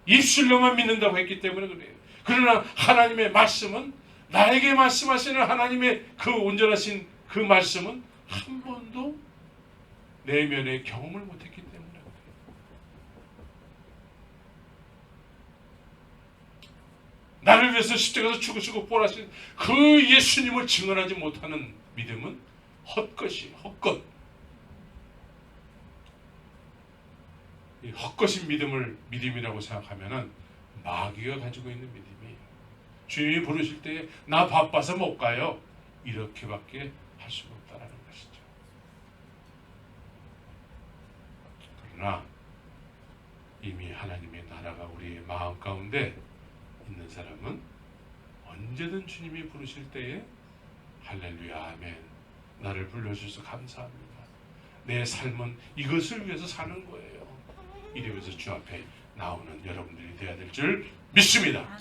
입술로만 믿는다고 했기 때문에 그래요. 그러나 하나님의 말씀은, 나에게 말씀하시는 하나님의 그 온전하신 그 말씀은 한 번도 내면의 경험을 못했기 때문에 그래요. 나를 위해서 십자가에서 죽으시고 부활하신 그 예수님을 증언하지 못하는 믿음은 헛것이에요. 헛것. 이 헛것인 믿음을 믿음이라고 생각하면은 마귀가 가지고 있는 믿음이에요. 주님이 부르실 때 나 바빠서 못 가요. 이렇게밖에 할 수가 없다라는 것이죠. 그러나 이미 하나님의 나라가 우리의 마음 가운데 있는 사람은 언제든 주님이 부르실 때에 할렐루야 아멘, 나를 불러주셔서 감사합니다, 내 삶은 이것을 위해서 사는 거예요, 이러면서 주 앞에 나오는 여러분들이 되어야 될 줄 믿습니다.